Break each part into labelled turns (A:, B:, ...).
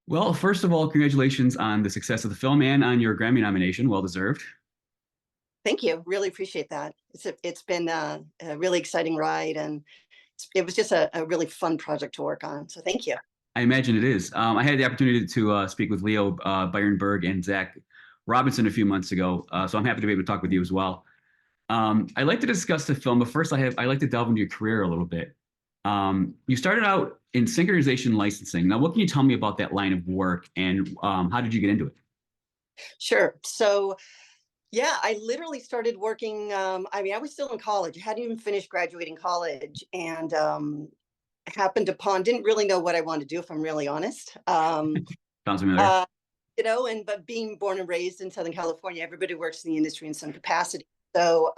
A: Well, first of all, congratulations on the success of the film and on your Grammy nomination. Well deserved.
B: Thank you. Really appreciate that. It's been a really exciting ride, and it was just a really fun project to work on. So thank you.
A: I imagine it is. I had the opportunity to speak with Leo Byronberg and Zach Robinson a few months ago, so I'm happy to be able to talk with you as well. I'd like to discuss the film, but first I like to delve into your career a little bit. You started out in synchronization licensing. Now, what can you tell me about that line of work, and how did you get into it?
B: Sure. So yeah, I literally started working. I was still in college. I hadn't even finished graduating college, and happened upon didn't really know what I wanted to do, if I'm really honest.
A: Sounds familiar.
B: Uh, but being born and raised in Southern California, everybody works in the industry in some capacity. So,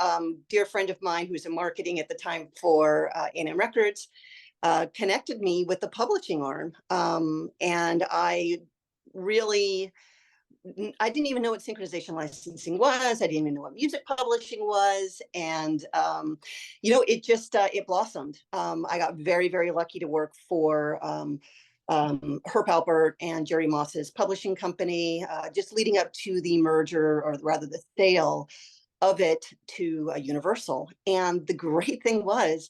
B: dear friend of mine who's in marketing at the time for A&M Records connected me with the publishing arm, and really I didn't even know what synchronization licensing was. I didn't even know what music publishing was, and it just it blossomed. I got very, very lucky to work for Herb Alpert and Jerry Moss's publishing company, just leading up to the merger, or rather the sale of it to Universal. And the great thing was,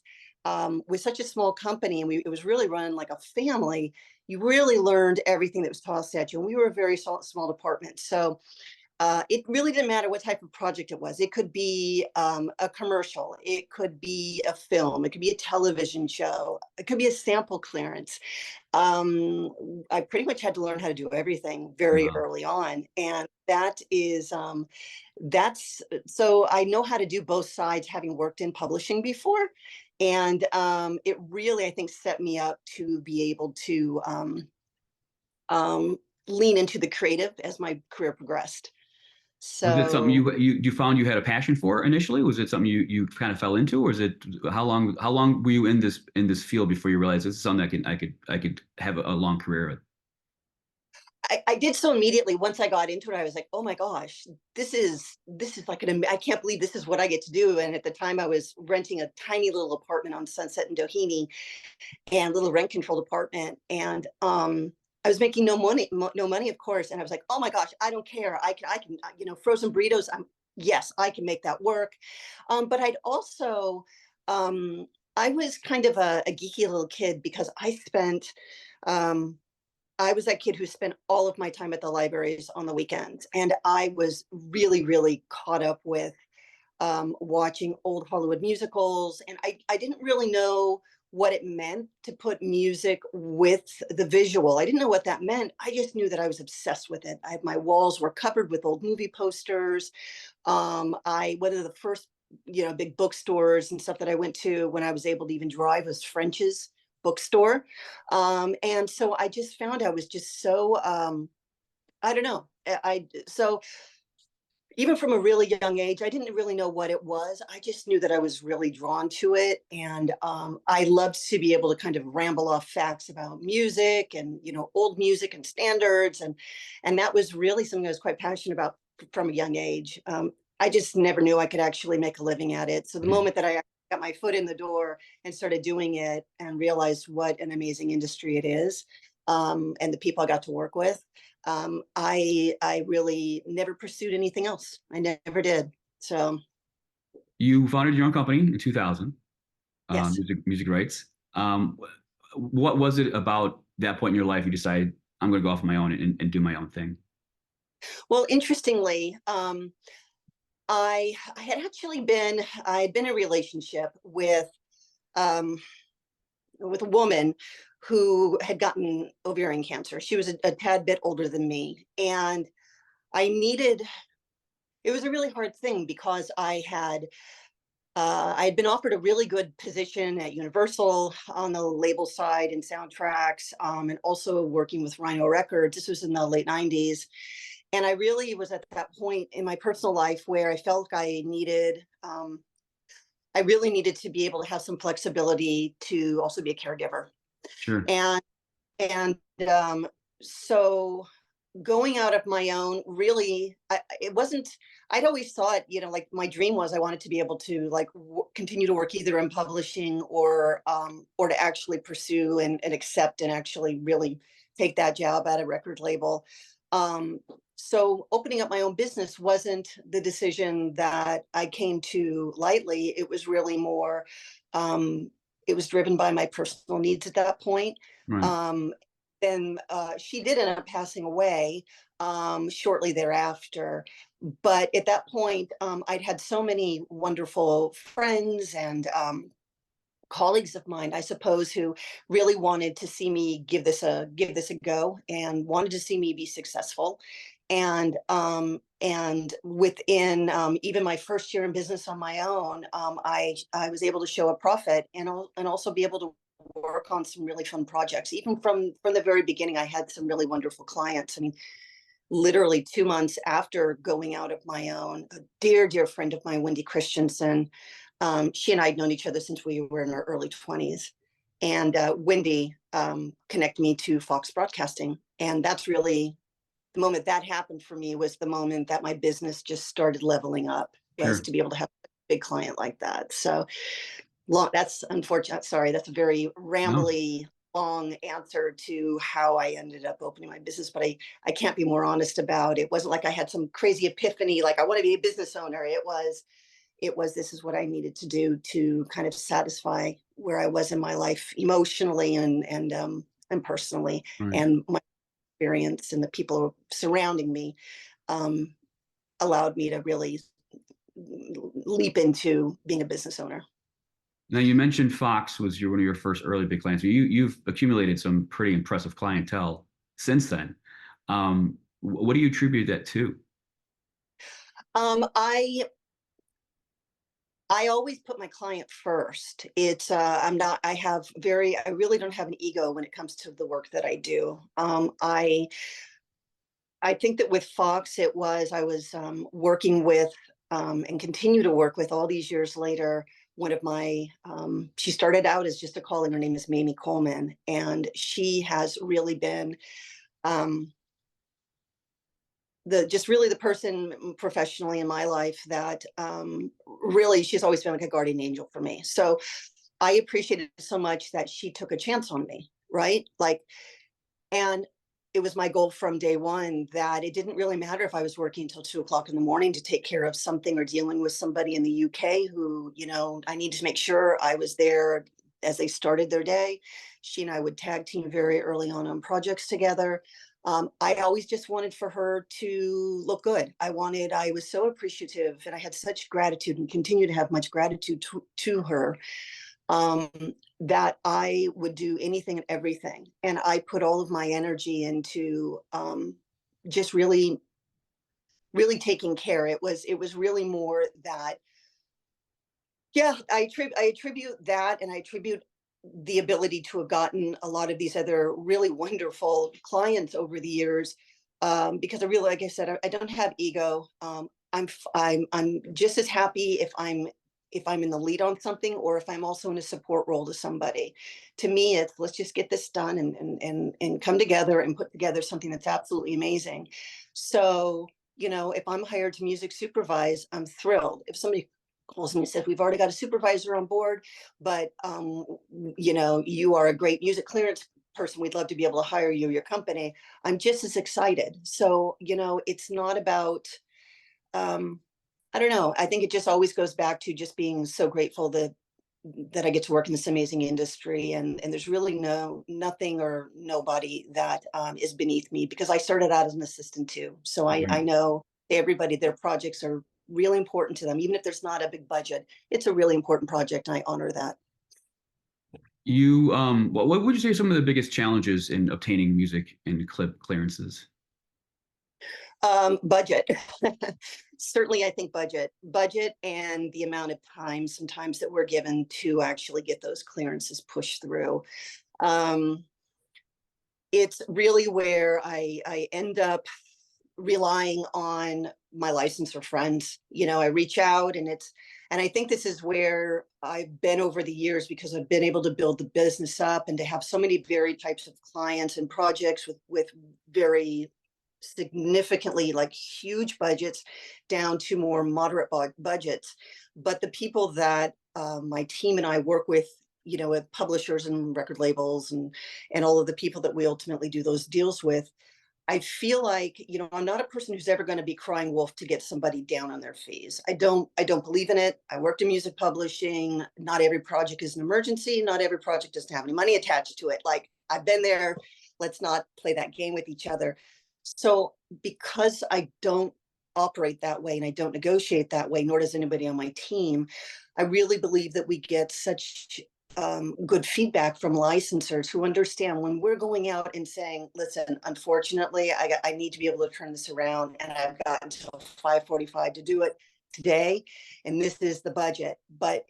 B: with such a small company, and it was really run like a family, you really learned everything that was tossed at you. And we were a very small department. So it really didn't matter what type of project it was. It could be a commercial, it could be a film, it could be a television show, it could be a sample clearance. I pretty much had to learn how to do everything very
A: Wow.
B: early on. And that's so I know how to do both sides, having worked in publishing before. And it really, I think, set me up to be able to lean into the creative as my career progressed.
A: Was it something
B: So
A: you found you had a passion for initially? Was it something you kind of fell into, or is it how long were you in this field before you realized this is something I could have a long career with?
B: I did so immediately. Once I got into it, I was like, oh my gosh, this is like I can't believe this is what I get to do. And at the time, I was renting a tiny little apartment on Sunset in Doheny, and little rent controlled apartment. And I was making no money, of course. And I was like, oh my gosh, I don't care. I can, frozen burritos. Yes, I can make that work. But I'd also, I was kind of a geeky little kid, because um, I was that kid who spent all of my time at the libraries on the weekends. And I was really, really caught up with watching old Hollywood musicals. And I didn't really know what it meant to put music with the visual. I didn't know what that meant. I just knew that I was obsessed with it. My walls were covered with old movie posters. One of the first, big bookstores and stuff that I went to when I was able to even drive was French's bookstore. And so I just found I was just so, I don't know. So even from a really young age, I didn't really know what it was. I just knew that I was really drawn to it. And I loved to be able to kind of ramble off facts about music and, old music and standards. And that was really something I was quite passionate about from a young age. I just never knew I could actually make a living at it. So the moment that I got my foot in the door and started doing it and realized what an amazing industry it is, and the people I got to work with, I really never pursued anything else. I never did. So
A: You founded your own company in 2000,
B: yes.
A: music rights. What was it about that point in your life you decided I'm going to go off on my own and do my own thing?
B: Well, interestingly, I had been in a relationship um, with a woman who had gotten ovarian cancer. She was a tad bit older than me, and I needed. It was a really hard thing, because I had been offered a really good position at Universal on the label side and soundtracks, and also working with Rhino Records. This was in the late '90s. And I really was at that point in my personal life where I felt I really needed to be able to have some flexibility to also be a caregiver.
A: Sure.
B: And, and so going out of my own, really, it wasn't, I'd always thought, like my dream was I wanted to be able to like continue to work either in publishing or to actually pursue and accept and actually really take that job at a record label. So opening up my own business wasn't the decision that I came to lightly. It was really more, it was driven by my personal needs at that point.
A: Right.
B: Um, then she did end up passing away shortly thereafter. But at that point, I'd had so many wonderful friends and colleagues of mine, I suppose, who really wanted to see me give this a go and wanted to see me be successful. And within even my first year in business on my own, I was able to show a profit and also be able to work on some really fun projects. Even from the very beginning, I had some really wonderful clients. I mean, literally 2 months after going out of my own, a dear friend of mine, Wendy Christensen, she and I had known each other since we were in our early 20s. And Wendy connected me to Fox Broadcasting. And that's really the moment that happened for me, was the moment that my business just started leveling up, was
A: Sure.
B: to be able to have a big client like that. So long, that's unfortunate. Sorry, that's a very
A: No.
B: rambly, long answer to how I ended up opening my business, but I can't be more honest about it. It wasn't like I had some crazy epiphany, like I want to be a business owner. It was this is what I needed to do to kind of satisfy where I was in my life emotionally and personally,
A: Right.
B: and my experience and the people surrounding me um, allowed me to really leap into being a business owner.
A: Now you mentioned Fox was one of your first early big clients. You've accumulated some pretty impressive clientele since then. What do you attribute that to?
B: Um, I I always put my client first. I'm not, I really don't have an ego when it comes to the work that I do. I think that with Fox, I was working with and continue to work with all these years later. One of my, she started out as just a calling. Her name is Mamie Coleman, and she has really been um, just really the person professionally in my life that really, she's always been like a guardian angel for me. So I appreciated so much that she took a chance on me, right? Like, and it was my goal from day one that it didn't really matter if I was working until 2 o'clock in the morning to take care of something or dealing with somebody in the UK who, I needed to make sure I was there as they started their day. She and I would tag team very early on projects together. I always just wanted for her to look good. I was so appreciative, and I had such gratitude and continue to have much gratitude to her, um, that I would do anything and everything. And I put all of my energy into just really taking care. It was really more that, yeah, I attribute that, and I attribute the ability to have gotten a lot of these other really wonderful clients over the years, because I really, like I said, I don't have ego. I'm just as happy if I'm in the lead on something, or if I'm also in a support role to somebody. To me, it's let's just get this done and come together and put together something that's absolutely amazing. So, if I'm hired to music supervise, I'm thrilled. If somebody calls me and says, we've already got a supervisor on board, but you are a great music clearance person, we'd love to be able to hire you, your company, I'm just as excited. So, it's not about um, I don't know. I think it just always goes back to just being so grateful that I get to work in this amazing industry, and there's really nothing or nobody that is beneath me, because I started out as an assistant too. So I
A: Right.
B: know everybody, their projects are really important to them, even if there's not a big budget. It's a really important project, and I honor that.
A: What would you say are some of the biggest challenges in obtaining music and clip clearances?
B: Budget. Certainly, I think budget, and the amount of time sometimes that we're given to actually get those clearances pushed through. Um, it's really where I end up relying on my licensor friends. I reach out, and I think this is where I've been over the years, because I've been able to build the business up and to have so many varied types of clients and projects with very significantly, like, huge budgets down to more moderate budgets. But the people that my team and I work with with publishers and record labels and all of the people that we ultimately do those deals with, I feel like, I'm not a person who's ever going to be crying wolf to get somebody down on their fees. I don't believe in it. I worked in music publishing. Not every project is an emergency. Not every project doesn't have any money attached to it. Like, I've been there. Let's not play that game with each other. So because I don't operate that way and I don't negotiate that way, nor does anybody on my team, I really believe that we get such good feedback from licensors who understand when we're going out and saying, listen, unfortunately, I need to be able to turn this around, and I've got until 5:45 to do it today, and this is the budget.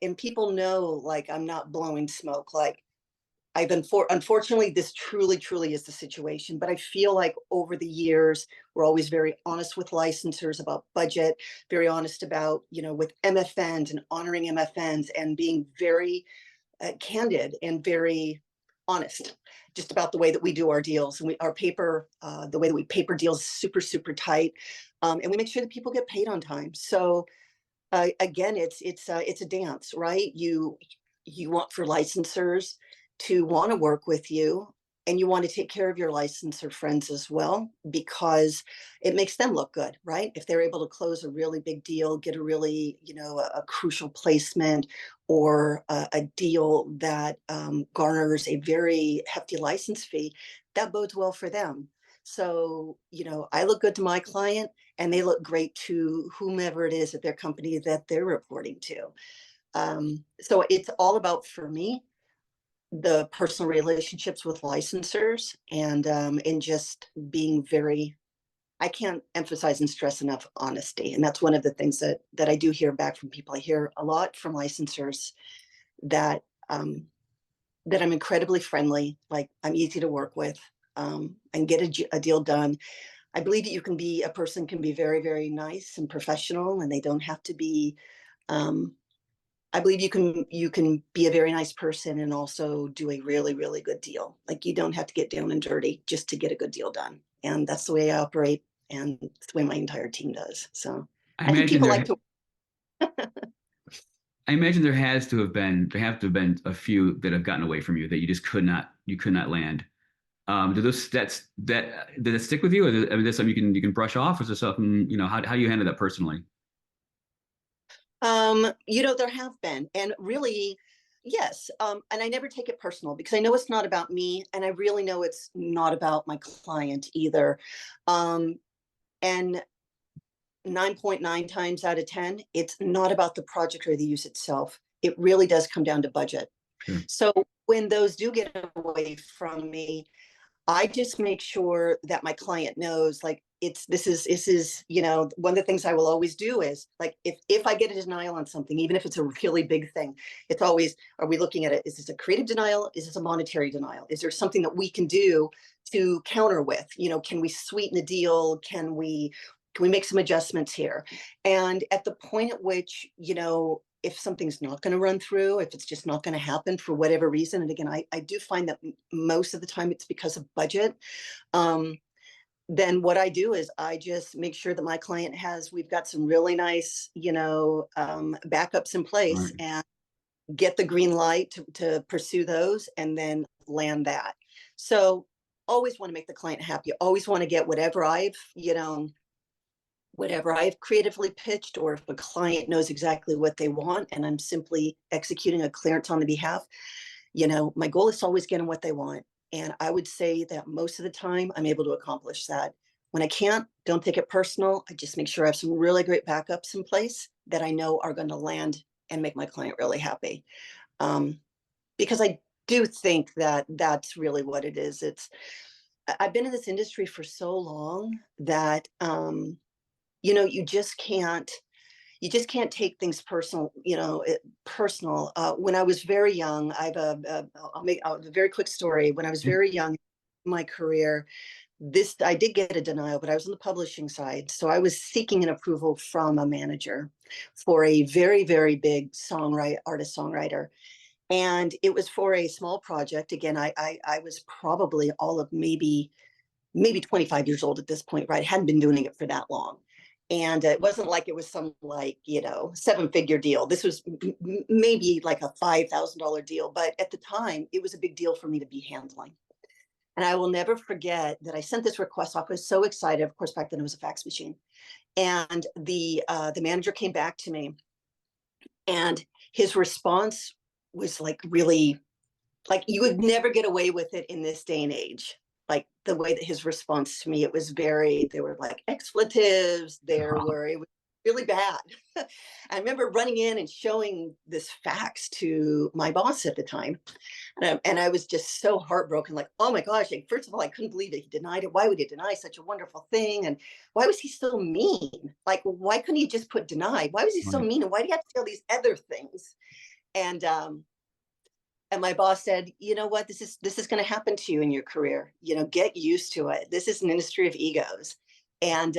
B: And people know, like, I'm not blowing smoke. Like, unfortunately, this truly, truly is the situation. But I feel like over the years, we're always very honest with licensors about budget, very honest about, with MFNs and honoring MFNs, and being very candid and very honest just about the way that we do our deals. And our paper, the way that we paper deals is super, super tight. And we make sure that people get paid on time. So again, it's a dance, right? You want for licensors to want to work with you, and you want to take care of your licensor friends as well, because it makes them look good, right? If they're able to close a really big deal, get a really, a crucial placement, or a deal that garners a very hefty license fee, that bodes well for them. So, I look good to my client, and they look great to whomever it is at their company that they're reporting to. So it's all about, for me, the personal relationships with licensors, and just being very, I can't emphasize and stress enough, honesty. And that's one of the things that I do hear back from people. I hear a lot from licensors that that I'm incredibly friendly, like I'm easy to work with, and get a deal done. I believe that a person can be very, very nice and professional, and they don't have to be. I believe you can be a very nice person and also do a really, really good deal. Like, you don't have to get down and dirty just to get a good deal done. And that's the way I operate, and it's the way my entire team does. So
A: I
B: I think
A: imagine
B: people
A: there
B: like to.
A: I imagine there have to have been a few that have gotten away from you that you could not land. Do those that did it stick with you? Or I mean, that's something you can brush off, or is there something, how do you handle that personally?
B: There have been, and really, yes. And I never take it personal, because I know it's not about me, and I really know it's not about my client either. And 9.9 times out of 10, it's not about the project or the use itself. It really does come down to budget.
A: Sure.
B: So when those do get away from me, I just make sure that my client knows, like, this is, one of the things I will always do is, like, if I get a denial on something, even if it's a really big thing, it's always, are we looking at it? Is this a creative denial? Is this a monetary denial? Is there something that we can do to counter with? Can we sweeten the deal? Can we make some adjustments here? And at the point at which, if something's not going to run through, if it's just not going to happen for whatever reason, and again, I do find that most of the time it's because of budget, then what I do is I just make sure that my client we've got some really nice, backups in
A: All
B: place,
A: right.
B: and get the green light to pursue those, and then land that. So always want to make the client happy. Always want to get whatever I've creatively pitched, or if a client knows exactly what they want and I'm simply executing a clearance on the behalf, my goal is to always get them what they want. And I would say that most of the time I'm able to accomplish that. When I can't, don't take it personal. I just make sure I have some really great backups in place that I know are going to land and make my client really happy. Because I do think that that's really what it is. I've been in this industry for so long that, you just can't take things personal, personal. When I was very young, I'll make a very quick story. When I was
A: Yeah.
B: very young in my career, I did get a denial, but I was on the publishing side. So I was seeking an approval from a manager for a very, very big artist songwriter. And it was for a small project. Again, I was probably all of maybe 25 years old at this point, right? I hadn't been doing it for that long. And it wasn't like it was some like, 7-figure deal. This was maybe like a $5,000 deal. But at the time, it was a big deal for me to be handling. And I will never forget that I sent this request off. I was so excited. Of course, back then it was a fax machine. And the manager came back to me, and his response was like really, like, you would never get away with it in this day and age. Like the way that his response to me, it was very, there were like expletives, it was really bad. I remember running in and showing this fax to my boss at the time. And I was just so heartbroken, like, oh my gosh, like, first of all, I couldn't believe that he denied it. Why would he deny such a wonderful thing? And why was he so mean? Like, why couldn't he just put denied? Why was he so
A: Right.
B: mean? And why do you have to say all these other things? And and my boss said, you know what, this is going to happen to you in your career. Get used to it. This is an industry of egos. And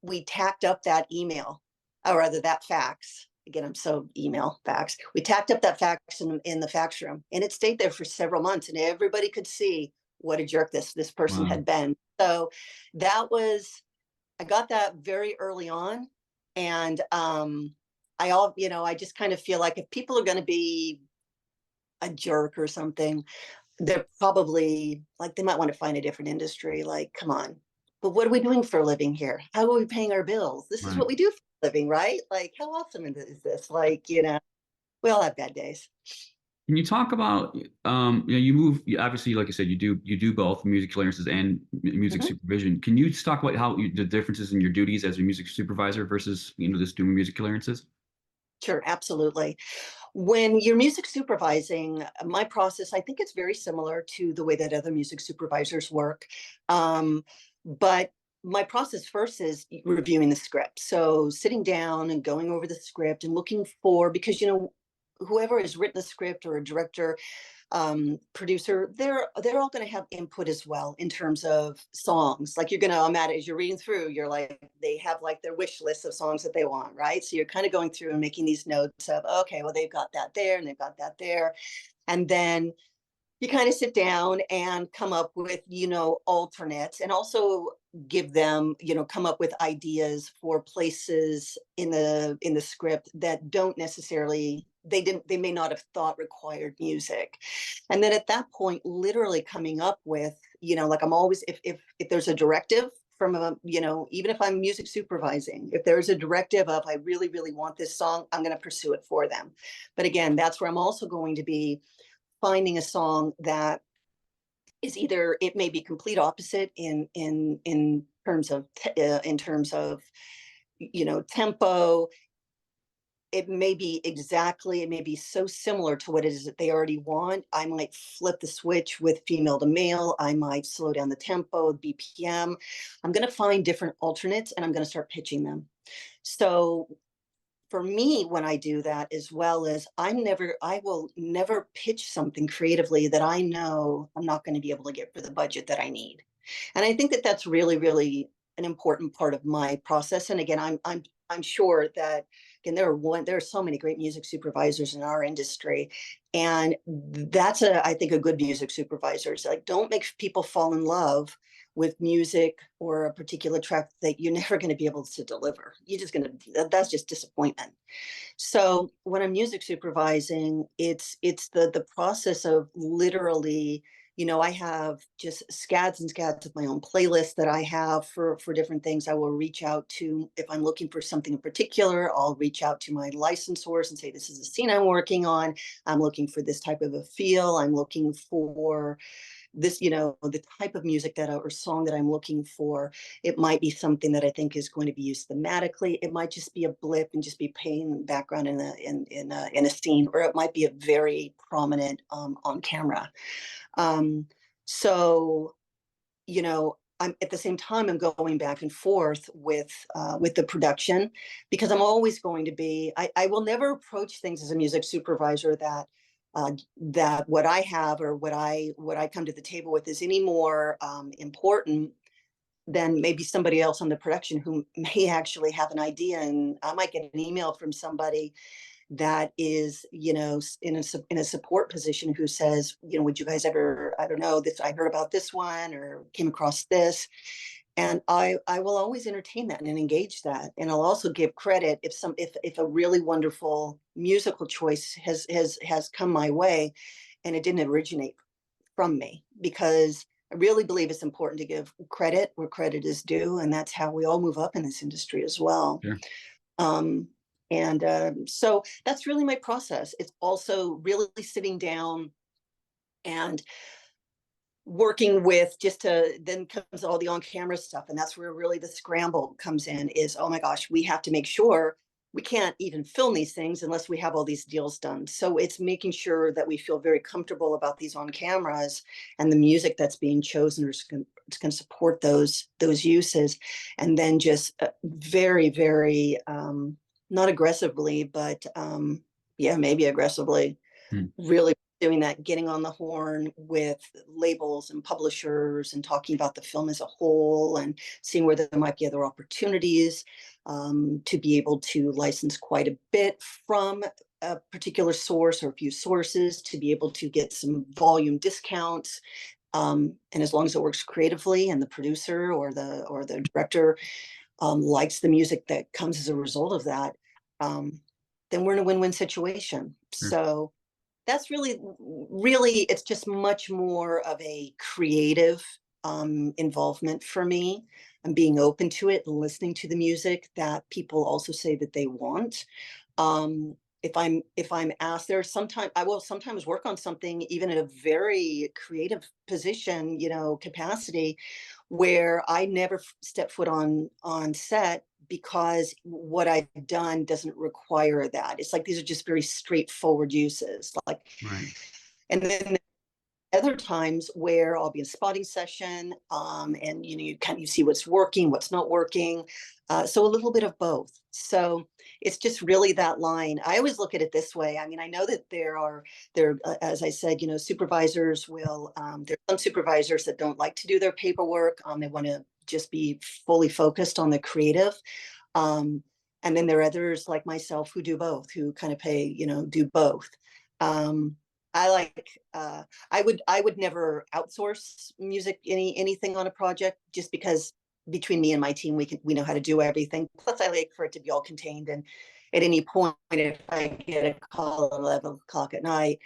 B: we tacked up that email, or rather that fax. Again, I'm so email fax. We tacked up that fax in the fax room, and it stayed there for several months, and everybody could see what a jerk this person
A: Wow.
B: had been. So I got that very early on, and I just kind of feel like if people are going to be a jerk or something, they're probably like, they might want to find a different industry. Like, come on. But what are we doing for a living here? How are we paying our bills? This is
A: Right.
B: what we do for a living, right? Like, how awesome is this? Like, we all have bad days.
A: Can you talk about you move obviously, like I said, you do both music clearances and music
B: Mhm.
A: supervision. Can you just talk about the differences in your duties as a music supervisor versus just doing music clearances?
B: Sure, absolutely. When you're music supervising, my process, I think it's very similar to the way that other music supervisors work. But my process first is reviewing the script. So sitting down and going over the script and looking for, because, whoever has written the script, or a director, producer, they're all going to have input as well in terms of songs. Like, you're going to, I'm at it as you're reading through, you're like, they have like their wish list of songs that they want, right? So you're kind of going through and making these notes of, okay, well, they've got that there and they've got that there. And then you kind of sit down and come up with, alternates, and also give them, come up with ideas for places in the script that don't necessarily, they may not have thought required music. And then at that point, literally coming up with, like, I'm always, if there's a directive from a, even if I'm music supervising, if there's a directive of, I really, really want this song, I'm going to pursue it for them. But again, that's where I'm also going to be finding a song that is either, it may be complete opposite in terms of tempo. It may be so similar to what it is that they already want. I might flip the switch with female to male. I might slow down the tempo, BPM. I'm going to find different alternates, and I'm going to start pitching them. So for me, when I do that, as well as, I will never pitch something creatively that I know I'm not going to be able to get for the budget that I need. And I think that that's really, really an important part of my process. And again, I'm sure that, again, there are so many great music supervisors in our industry, and that's I think a good music supervisor is like, don't make people fall in love with music or a particular track that you're never going to be able to deliver. You're just going to, that's just disappointment. So when I'm music supervising, it's the process of literally, I have just scads and scads of my own playlist that I have for different things. I will reach out to, if I'm looking for something in particular, I'll reach out to my licensors and say, this is a scene I'm working on. I'm looking for this type of a feel. I'm looking for this, the type of music or song that I'm looking for. It might be something that I think is going to be used thematically. It might just be a blip and just be playing background in a scene, or it might be a very prominent on camera. So, I'm at the same time, I'm going back and forth with the production, because I'm always going to be, I will never approach things as a music supervisor that what I have, or what I come to the table with, is any more important than maybe somebody else on the production who may actually have an idea. And I might get an email from somebody that is, in a support position, who says, would you guys ever, I don't know, this, I heard about this one, or came across this. And I will always entertain that and engage that. And I'll also give credit if a really wonderful musical choice has come my way and it didn't originate from me, because I really believe it's important to give credit where credit is due, and that's how we all move up in this industry as well.
A: Sure.
B: Um, and so that's really my process. It's also really sitting down and working with, just to, then comes all the on-camera stuff, and that's where really the scramble comes in, is, oh my gosh, we have to make sure we can't even film these things unless we have all these deals done. So it's making sure that we feel very comfortable about these on cameras and the music that's being chosen is going to support those uses. And then just very, very, not aggressively, but yeah, maybe aggressively,
A: Hmm.
B: really doing that, getting on the horn with labels and publishers and talking about the film as a whole and seeing where there might be other opportunities, to be able to license quite a bit from a particular source or a few sources, to be able to get some volume discounts. And as long as it works creatively and the producer or the director likes the music that comes as a result of that, then we're in a win-win situation.
A: Sure.
B: So that's really, it's just much more of a creative involvement for me, and being open to it and listening to the music that people also say that they want. If I'm asked, there's sometimes I will sometimes work on something even at a very creative position, capacity, where I never step foot on set because what I've done doesn't require that. It's like these are just very straightforward uses. Like,
A: Right.
B: and then other times where I'll be in a spotting session, and you see what's working, what's not working. So a little bit of both. So it's just really that line. I always look at it this way. I mean, I know that as I said, supervisors will. There are some supervisors that don't like to do their paperwork. They want to just be fully focused on the creative. Um, and then there are others like myself who do both, who kind of do both. Um, I like I would never outsource anything on a project, just because between me and my team we know how to do everything. Plus I like for it to be all contained, and at any point if I get a call at 11 o'clock at night,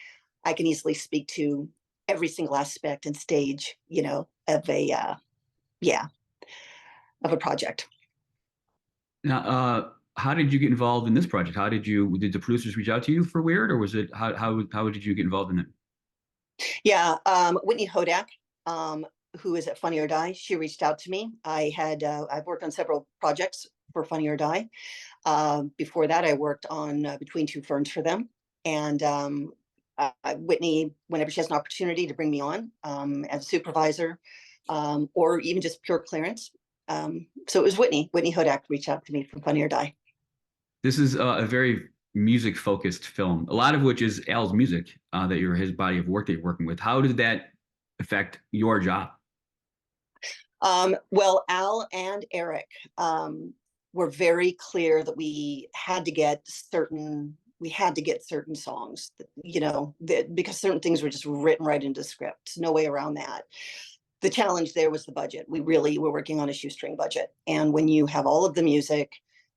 B: I can easily speak to every single aspect and stage, of a yeah, of a project.
A: Now, how did you get involved in this project? Did the producers reach out to you for Weird, or was it how did you get involved in it?
B: Yeah, Whitney Hodak, um, who is at Funny or Die, she reached out to me. I've worked on several projects for Funny or Die. Before that, I worked on Between Two Ferns for them. And Whitney, whenever she has an opportunity to bring me on as a supervisor, or even just pure clearance. So it was Whitney Hodak reached out to me from Funny or Die.
A: This is a very music focused film, a lot of which is Al's music, his body of work that you're working with. How did that affect your job?
B: Well, Al and Eric were very clear that we had to get certain songs, because certain things were just written right into script. No way around that. The challenge there was the budget. We really were working on a shoestring budget. And when you have all of the music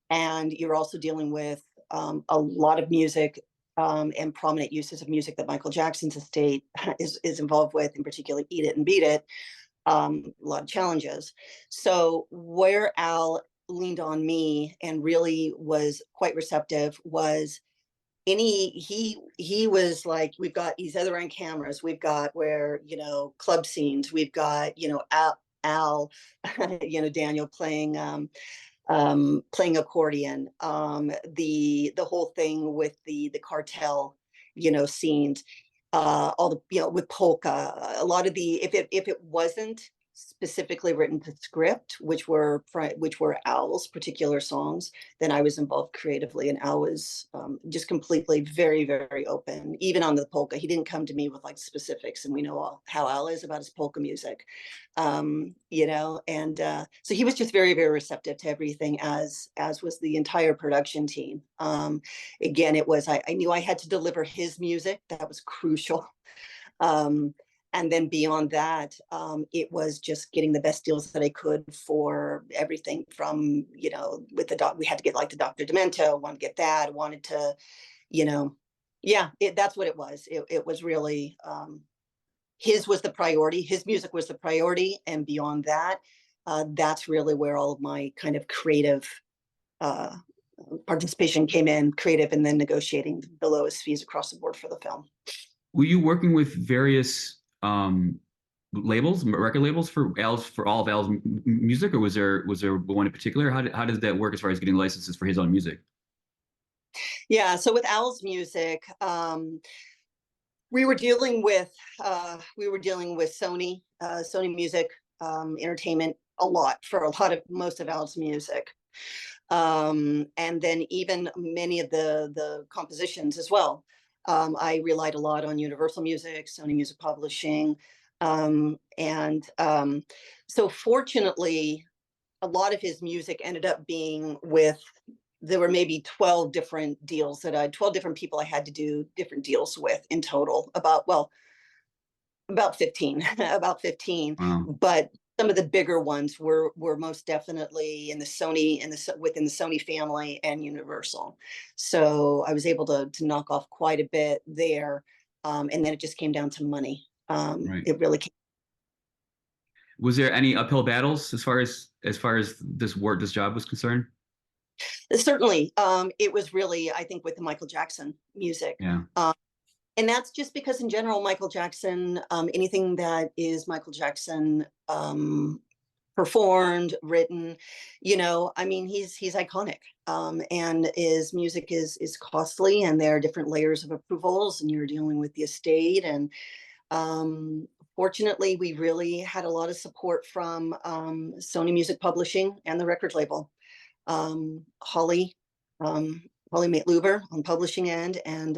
B: and you're also dealing with a lot of music, and prominent uses of music that Michael Jackson's estate is involved with, in particular Eat It and Beat It, a lot of challenges. So where Al leaned on me and really was quite receptive was he was like, we've got these other on cameras, we've got where club scenes, we've got Al Daniel playing accordion, the whole thing with the cartel scenes, all the with polka, a lot of the, if it wasn't specifically written to script, which were Al's particular songs, then I was involved creatively, and Al was just completely very, very open. Even on the polka, he didn't come to me with like specifics, and we know how Al is about his polka music, and so he was just very, very receptive to everything, as was the entire production team. Again, it was I knew I had to deliver his music. That was crucial. And then beyond that, it was just getting the best deals that I could for everything from, with the doc, we had to get like the Dr. Demento, wanted to get that, wanted to, you know, yeah, that's what it was. It was really, his was the priority. His music was the priority. And beyond that, that's really where all of my kind of creative uh, participation came in, creative, and then negotiating the lowest fees across the board for the film.
A: Were you working with various labels, record labels for all of Al's music, or was there one in particular? How does that work as far as getting licenses for his own music?
B: Yeah, so with Al's music, we were dealing with Sony, Sony Music Entertainment a lot for most of Al's music, and then even many of the compositions as well. I relied a lot on Universal Music, Sony Music Publishing, and so fortunately, a lot of his music ended up being with. There were maybe 12 different deals 12 different people I had to do different deals with in total. About 15, about 15.
A: Wow.
B: But some of the bigger ones were most definitely in the Sony, within the Sony family and Universal. So I was able to knock off quite a bit there, and then it just came down to money.
A: Right.
B: It really came.
A: Was there any uphill battles as far as this job was concerned?
B: Certainly, it was really, I think, with the Michael Jackson music.
A: Yeah.
B: And that's just because in general, Michael Jackson, anything that is Michael Jackson performed, written, I mean, he's iconic. And his music is costly, and there are different layers of approvals, and you're dealing with the estate. And fortunately, we really had a lot of support from Sony Music Publishing and the record label. Holly Mate-Luber on publishing end, and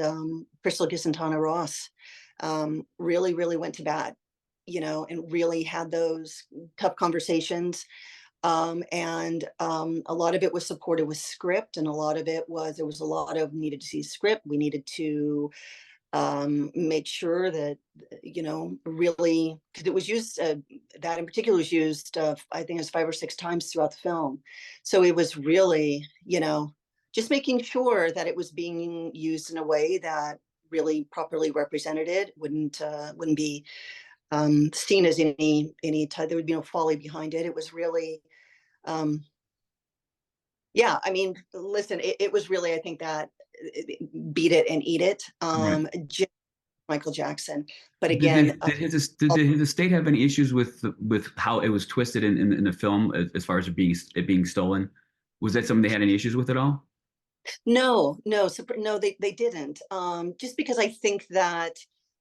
B: Crystal Gisantana Ross really, really went to bat, and really had those tough conversations. And a lot of it was supported with script, and a lot of it was, there was a lot of needed to see script. We needed to make sure that, really, because it was used, that in particular was used, I think it was 5 or 6 times throughout the film. So it was really, just making sure that it was being used in a way that really properly represented it, wouldn't be seen as any type, there would be no folly behind it. It was really, yeah, I mean, listen, it was really, I think that beat it and eat it.
A: Right.
B: Michael Jackson, but again,
A: Did his estate have any issues with how it was twisted in the film as far as it being stolen? Was that something they had any issues with at all?
B: no, no, they didn't. Just because I think that,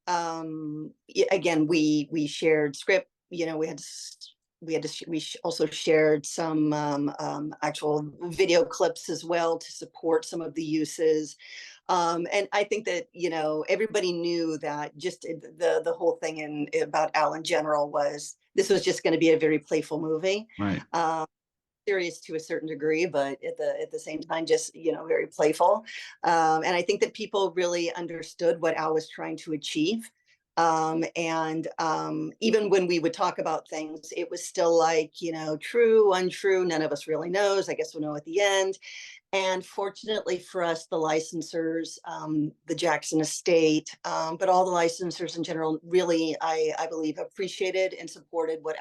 B: again, we shared script. We also shared some actual video clips as well to support some of the uses. And I think that, everybody knew that just the whole thing about Al in general was, this was just going to be a very playful movie.
A: Right.
B: Serious to a certain degree, but at the same time, just, very playful. And I think that people really understood what Al was trying to achieve. And even when we would talk about things, it was still like, true, untrue, none of us really knows. I guess we'll know at the end. And fortunately for us, the licensors, the Jackson estate, but all the licensors in general, really, I believe, appreciated and supported what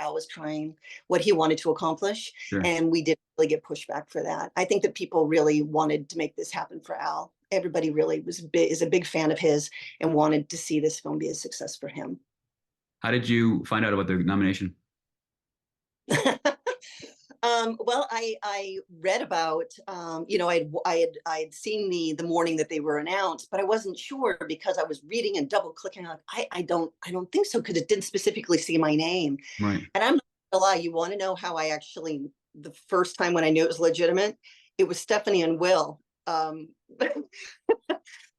B: he wanted to accomplish.
A: Sure.
B: And we didn't really get pushback for that. I think that people really wanted to make this happen for Al. Everybody really is a big fan of his and wanted to see this film be a success for him.
A: How did you find out about the nomination?
B: Well, I read about, I had seen the morning that they were announced, but I wasn't sure because I was reading and double clicking. Like, I don't think so, because it didn't specifically see my name.
A: Right.
B: And I'm not gonna lie, you want to know how the first time when I knew it was legitimate, it was Stephanie and Will.
A: Oh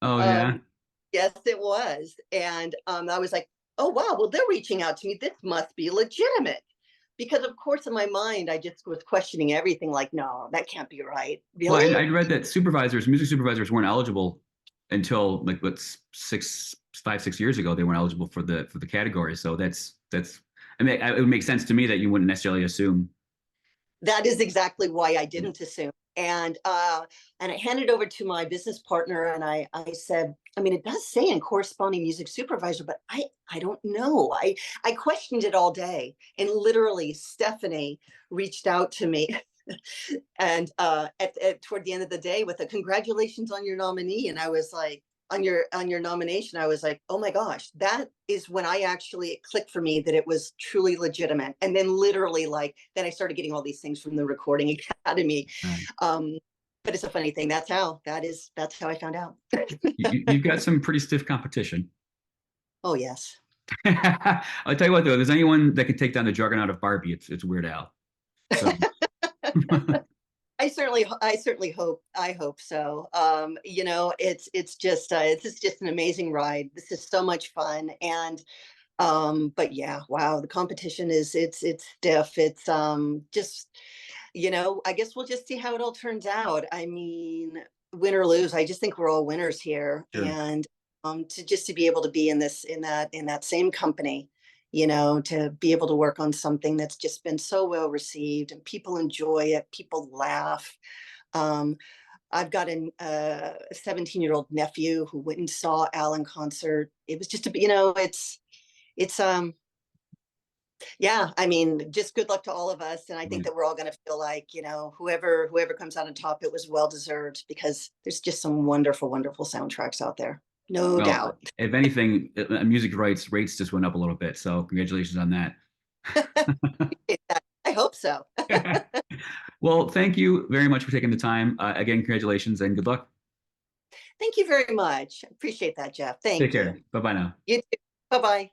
A: yeah.
B: Yes, it was. And I was like, oh wow, well, they're reaching out to me. This must be legitimate. Because of course, in my mind, I just was questioning everything. Like, no, that can't be right.
A: Well,
B: Really?
A: I read that music supervisors weren't eligible until like what's 6 years ago, they weren't eligible for the category. So that's I mean, it would make sense to me that you wouldn't necessarily assume.
B: That is exactly why I didn't assume. And I handed over to my business partner, and I said, I mean, it does say in corresponding music supervisor, but I don't know. I questioned it all day, and literally Stephanie reached out to me and toward the end of the day with a congratulations on your nominee, and I was like, on your nomination, I was like, oh my gosh, that is when I actually, it clicked for me that it was truly legitimate. And then literally, like, then I started getting all these things from the Recording Academy.
A: Right.
B: But it's a funny thing. That's how I found out.
A: You've got some pretty stiff competition.
B: Oh yes.
A: I'll tell you what, though, if there's anyone that can take down the juggernaut of Barbie, it's Weird Al. So.
B: I hope so. It's just an amazing ride. This is so much fun. And but yeah, wow, the competition it's stiff. It's just, I guess we'll just see how it all turns out. I mean, win or lose, I just think we're all winners here.
A: Sure.
B: And to be able to be in that same company, to be able to work on something that's just been so well received and people enjoy it, people laugh. Um, I've got a 17-year-old nephew who went and saw Al in concert. It was just it's yeah, I mean, just good luck to all of us. And I think that we're all going to feel like, whoever comes out on top, it was well deserved, because there's just some wonderful, wonderful soundtracks out there. No doubt.
A: If anything, music rates just went up a little bit. So congratulations on that.
B: I hope so.
A: Well, thank you very much for taking the time. Again, congratulations and good luck.
B: Thank you very much. Appreciate that, Jeff. Thank you.
A: Take care. Bye-bye now.
B: You too. Bye-bye.